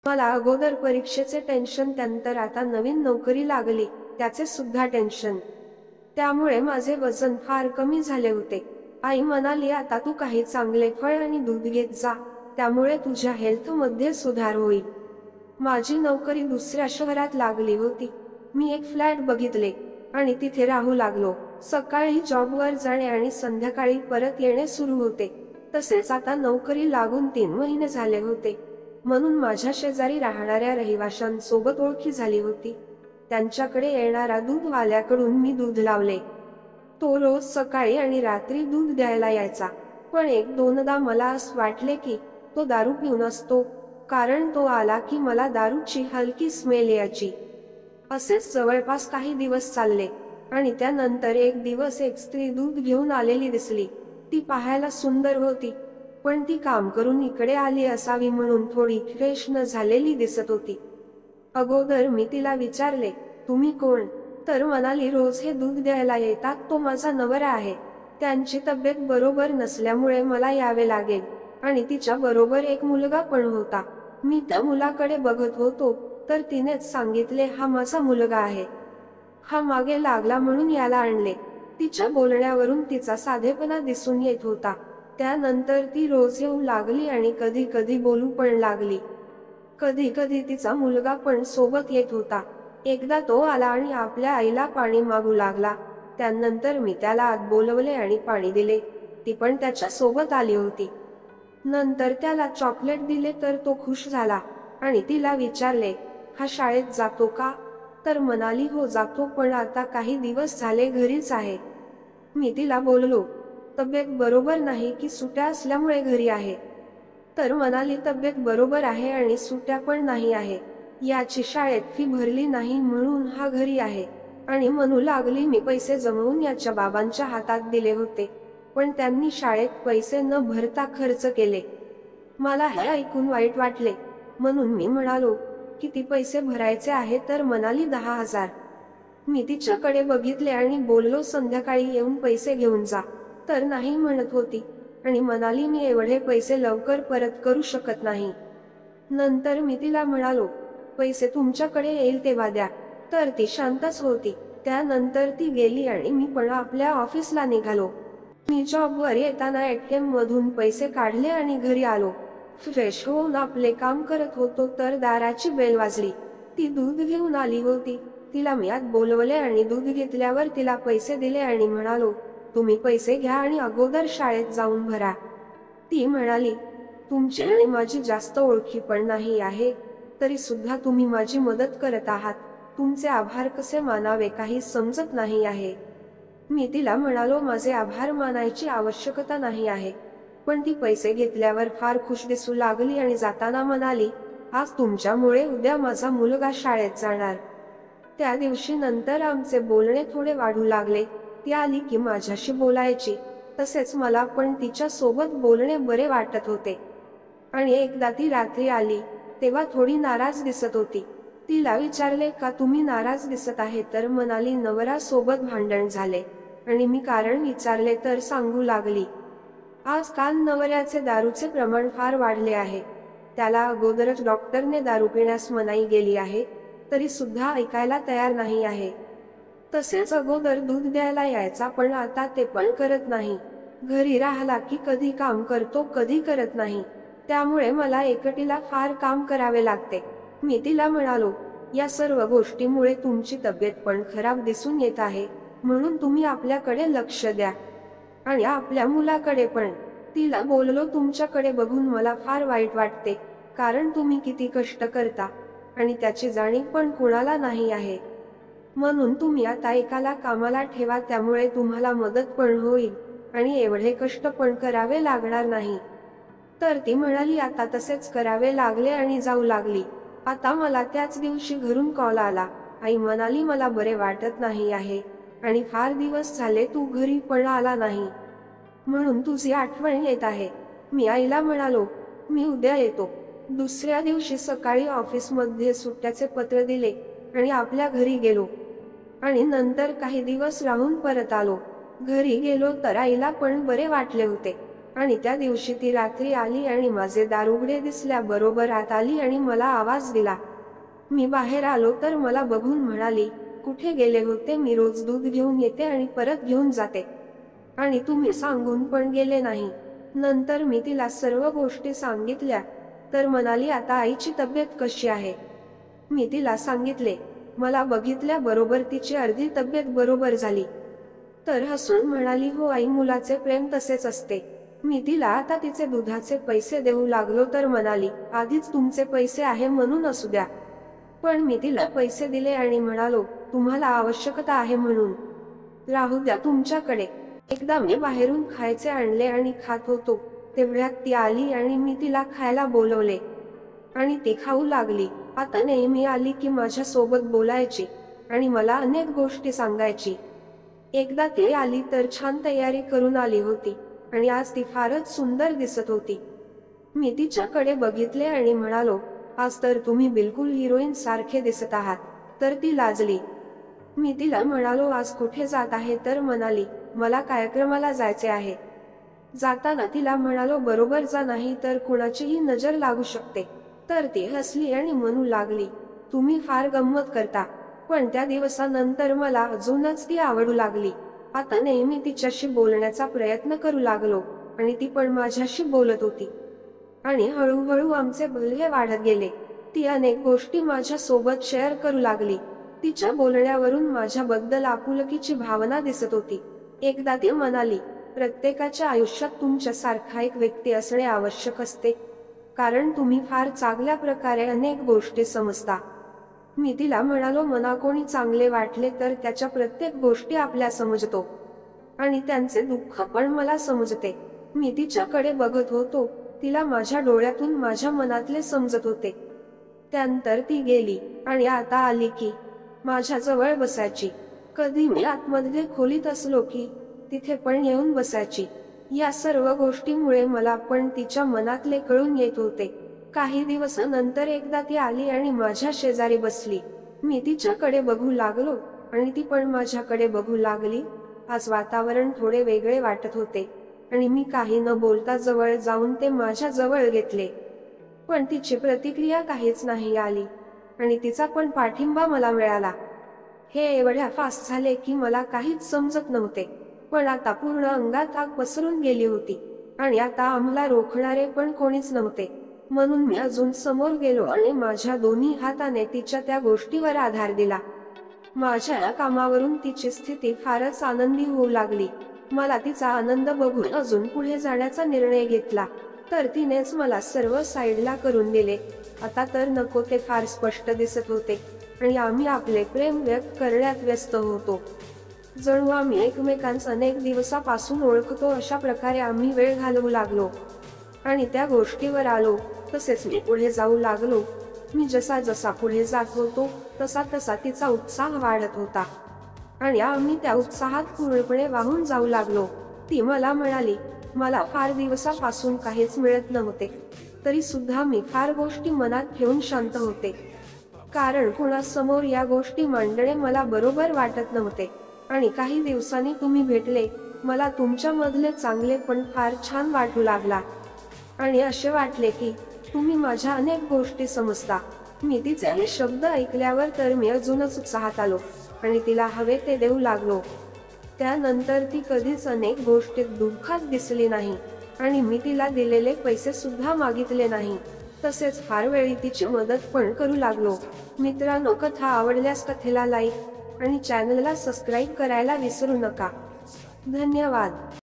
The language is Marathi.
मला अगोदर परीक्षेचे टेन्शन, त्यानंतर आता नवीन नोकरी लागली त्याचे सुद्धा टेन्शन. त्यामुळे माझे वजन फार कमी झाले होते. आई म्हणाली, आता तू काही चांगले फळ आणि दूध घेत जा, त्यामुळे तुझ्या हेल्थ मध्ये सुधार होईल. माझी नोकरी दुसऱ्या शहरात लागली होती. मी एक फ्लॅट बघितले आणि तिथे राहू लागलो. सकाळी जॉबवर जाणे आणि संध्याकाळी परत येणे सुरू होते. तसेच आता नोकरी लागून 3 महिने झाले होते, म्हणून माझ्या शेजारी राहणाऱ्या रहिवाशांसोबत ओळखी झाली होती. त्यांच्याकडे येणारा दूधवाल्याकडून मी दूध लावले. तो रोज सकाळी आणि रात्री दूध द्यायला यायचा. पण 1-2दा मला असं वाटले की तो दारू पिऊन असतो, कारण तो आला की मला दारूची हलकी स्मेल यायची. असेच जवळपास काही दिवस चालले आणि त्यानंतर एक दिवस एक स्त्री दूध घेऊन आलेली दिसली. ती पाहायला सुंदर होती, पण ती काम करून इकडे आली असावी म्हणून थोडी फ्रेश न झालेली दिसत होती. अगोदर मी तिला विचारले, तुम्ही कोण? तर म्हणाली, रोज हे दूध द्यायला येतात तो माझा नवरा आहे. त्यांची तब्येत बरोबर नसल्यामुळे मला यावे लागेल आणि तिच्या बरोबर एक मुलगा पण होता. मी त्या मुलाकडे बघत होतो तर तिनेच सांगितले, हा माझा मुलगा आहे. हा मागे लागला म्हणून याला आणले. तिच्या बोलण्यावरून तिचा साधेपणा दिसून येत होता. त्यानंतर ती रोज येऊ लागली आणि कधी कधी बोलू पण लागली. कधी कधी तिचा मुलगा पण सोबत येत होता. एकदा तो आला आणि आपल्या आईला पाणी मागू लागला. त्यानंतर मी त्याला आत बोलवले आणि पाणी दिले. ती पण त्याच्या सोबत आली होती. नंतर त्याला चॉकलेट दिले तर तो खुश झाला आणि तिला विचारले, हा शाळेत जातो का? तर म्हणाली, हो जातो, पण आता काही दिवस झाले घरीच आहे. मी तिला बोललो, तब्येत बरोबर नाही की सुट्ट्या असल्यामुळे घरी आहे? तर म्हणाली, तब्येत बरोबर आहे आणि सुट्ट्या पण नाही आहे. याची शाळेत फी भरली नाही म्हणून हा घरी आहे. आणि म्हणू लागली, मी पैसे जमवून याच्या बाबांच्या हातात दिले होते, पण त्यांनी शाळेत पैसे न भरता खर्च केले. मला हे ऐकून वाईट वाटले, म्हणून मी म्हणालो, किती पैसे भरायचे आहे? तर म्हणाली, 10,000. मी तिच्याकडे बघितले आणि बोललो, संध्याकाळी येऊन पैसे घेऊन जा. तर नाही म्हणत होती आणि म्हणाली, मी एवढे पैसे लवकर परत करू शकत नाही. नंतर मी तिला म्हणालो, पैसे तुमच्याकडे येईल तेव्हा द्या. तर ती शांतच होती. त्यानंतर ती गेली आणि मी पण आपल्या ऑफिसला निघालो. मी जॉबवर येताना ATM मधून पैसे काढले आणि घरी आलो. फ्रेश होऊन आपले काम करत होतो तर दाराची बेल वाजली. ती दूध घेऊन आली होती. तिला मी आत बोलवले आणि दूध घेतल्यावर तिला पैसे दिले आणि म्हणालो, तुम्ही पैसे घ्या आणि अगोदर शाळेत जाऊन भरा. ती म्हणाली, तुमची आणि माझी जास्त ओळखी पण नाही आहे, तरी सुद्धा तुम्ही माझी मदत करत आहात. तुमचे आभार कसे मानावे काही समजत नाही आहे. मी तिला म्हणालो, माझे आभार मानायची आवश्यकता नाही आहे. पण ती पैसे घेतल्यावर फार खुश दिसू लागली आणि जाताना म्हणाली, आज तुमच्यामुळे उद्या माझा मुलगा शाळेत जाणार. त्या दिवशी नंतर आमचे बोलणे थोडे वाढू लागले. ती आली की माझ्याशी बोलायची, तसेच मला पण तिच्या सोबत बोलणे बरे वाटत होते. आणि एकदा ती रात्री आली तेव्हा थोडी नाराज दिसत होती. तिला विचारले, का तुम्ही नाराज दिसत आहे? तर म्हणाली, नवरा सोबत भांडण झाले. आणि मी कारण विचारले तर सांगू लागली, आजकाल नवऱ्याचे दारूचे प्रमाण फार वाढले आहे. त्याला अगोदरच डॉक्टरने दारू पिण्यास मनाई गेली आहे, तरी सुद्धा ऐकायला तयार नाही आहे. तसेच अगोदर दूध द्यायला यायचा, पण आता ते पण करत नाही. घरी राहिला की कधी काम करतो कधी करत नाही. त्यामुळे मला एकटीला फार काम करावे लागते. मी तिला म्हणालो, या सर्व गोष्टीमुळे तुमची तब्येत पण खराब दिसून येत आहे, म्हणून तुम्ही आपल्याकडे लक्ष द्या आणि आपल्या मुलाकडे पण. तिला बोललो, तुमच्याकडे बघून मला फार वाईट वाटते, कारण तुम्ही किती कष्ट करता आणि त्याची जाणीव पण कुणाला नाही आहे. म्हणून तुम्ही आता एकाला कामाला ठेवा, त्यामुळे तुम्हाला मदत पण होईल आणि एवढे कष्ट पण करावे लागणार नाही. तर ती म्हणाली, आता तसेच करावे लागले आणि जाऊ लागली. आता मला त्याच दिवशी घरून कॉल आला. आई म्हणाली, मला बरे वाटत नाही आहे आणि फार दिवस झाले तू घरी पण आला नाही, म्हणून तुझी आठवण येत आहे. मी आईला म्हणालो, मी उद्या येतो. दुसऱ्या दिवशी सकाळी ऑफिसमध्ये सुट्ट्याचे पत्र दिले आणि आपल्या घरी गेलो आणि नंतर काही दिवस राहून परत आलो. घरी गेलो तर आईला पण बरे वाटले होते आणि त्या दिवशी ती रात्री आली आणि माझे दार उघडे दिसल्याबरोबर आत आली आणि मला आवाज दिला. मी बाहेर आलो तर मला बघून म्हणाली, कुठे गेले होते? मी रोज दूध घेऊन येते आणि परत घेऊन जाते आणि तुम्ही सांगून पण गेले नाही. नंतर मी तिला सर्व गोष्टी सांगितल्या. तर म्हणाली, आता आईची तब्येत कशी आहे? मी तिला सांगितले. मला बघितल्याबरोबर तिची अर्धी तब्येत बरोबर झाली. तर हसून म्हणाली, हो आई, मुलाचे प्रेम तसेच असते. मी तिला आता तिचे दुधाचे पैसे देऊ लागलो तर म्हणाली, आधीच तुमचे पैसे आहे म्हणून असू द्या. पण मी तिला पैसे दिले आणि म्हणालो, तुम्हाला आवश्यकता आहे म्हणून राहू द्या तुमच्याकडे. एकदा मी बाहेरून खायचे आणले आणि खात होतो. तेवढ्यात ती आली आणि मी तिला खायला बोलवले आणि ती खाऊ लागली. आता नेहमी आली की माझ्या सोबत बोलायची आणि मला अनेक गोष्टी सांगायची. एकदा ती आली तर छान तयारी करून आली होती आणि आज ती फारच सुंदर दिसत होती. मी तिच्याकडे बघितले आणि म्हणालो, आज तर तुम्ही बिलकुल हिरोईन सारखे दिसत आहात. तर ती लाजली. मी तिला म्हणालो, आज कुठे जात आहे? तर म्हणाली, मला कार्यक्रमाला जायचे आहे. जाताना तिला म्हणालो, बरोबर जा, नाही तर कुणाचीही नजर लागू शकते. तर ती हसली आणि म्हणू लागली, तुम्ही फार गंमत करता. पण त्या दिवसानंतर मला अजूनच ती आवडू लागली. आता नेहमी तिच्याशी बोलण्याचा प्रयत्न करू लागलो आणि ती पण माझ्याशी बोलत होती आणि हळूहळू आमचे बोलणे वाढत गेले. ती अनेक गोष्टी माझ्या सोबत शेअर करू लागली. तिच्या बोलण्यावरून माझ्याबद्दल आपुलकीची भावना दिसत होती. एकदा ती म्हणाली, प्रत्येकाच्या आयुष्यात तुमच्यासारखा एक व्यक्ती असणे आवश्यक असते, कारण तुम्ही फार चांगल्या प्रकारे अनेक गोष्टी समजता. मी तिला म्हणालो, मना कोणी चांगले वाटले तर त्याच्या प्रत्येक गोष्टी आपल्या समजतो आणि त्यांचे दुःख पण मला समजते. मी तिच्याकडे बघत होतो. तिला माझ्या डोळ्यातून माझ्या मनातले समजत होते. त्यानंतर ती गेली आणि आता आली की माझ्या जवळ बसायची. कधी मी आतमध्ये खोलीत असलो की तिथे पण येऊन बसायची. या सर्व गोष्टींमुळे मला पण तिच्या मनातले कळून येत होते. काही दिवसानंतर एकदा ती आली आणि माझ्या शेजारी बसली. मी तिच्याकडे बघू लागलो आणि ती पण माझ्याकडे बघू लागली. आज वातावरण थोडे वेगळे वाटत होते आणि मी काही न बोलता जवळ जाऊन ते माझ्या जवळ घेतले. पण तिची प्रतिक्रिया काहीच नाही आली आणि तिचा पण पाठिंबा मला मिळाला. हे एवढ्या फास्ट झाले की मला काहीच समजत नव्हते. पण आता पूर्ण अंगात आग पसरून गेली होती आणि आता आम्हाला रोखणारे पण कोणीच नव्हते. म्हणून मी अजून समोर गेलो आणि माझ्या दोन्ही हाताने तिच्या त्या गोष्टीवर आधार दिला. माझ्या या कामावरून तिची स्थिती फारच आनंदी होऊ लागली. मला तिचा आनंद बघून अजून पुढे जाण्याचा निर्णय घेतला. तर तिनेच मला सर्व साईडला करून दिले. आता तर नको ते फार स्पष्ट दिसत होते आणि आम्ही आपले प्रेम व्यक्त करण्यात व्यस्त होतो. जणू आम्ही एकमेकांस अनेक दिवसापासून ओळखतो अशा प्रकारे आम्ही वेळ घालवू लागलो आणि त्या गोष्टीवर आलो. तसेच मी पुढे जाऊ लागलो. मी जसा जसा पुढे जात होतो तसा तसा तिचा उत्साह वाढत होता आणि आम्ही त्या उत्साहात पूर्णपणे वाहून जाऊ लागलो. ती मला म्हणाली, मला फार दिवसापासून काहीच मिळत नव्हते, तरी सुद्धा मी फार गोष्टी मनात ठेवून शांत होते, कारण कुणासमोर या गोष्टी मांडणे मला बरोबर वाटत नव्हते. आणि काही दिवसांनी तुम्ही भेटले. मला तुमच्यामधले चांगले पण फार छान वाटू लागला आणि असे वाटले की तुम्ही माझ्या अनेक गोष्टी समजता. मी तिचे हे शब्द ऐकल्यावर तर मी अजूनच उत्साहात आलो आणि तिला हवे ते देऊ लागलो. त्यानंतर ती कधीच अनेक गोष्टीत दुःखात दिसली नाही आणि मी तिला दिलेले पैसे सुद्धा मागितले नाही. तसेच फार वेळी तिची मदत पण करू लागलो. मित्रांनो, कथा आवडल्यास कथेला लाईक आणि चॅनलला सबस्क्राईब करायला विसरू नका. धन्यवाद.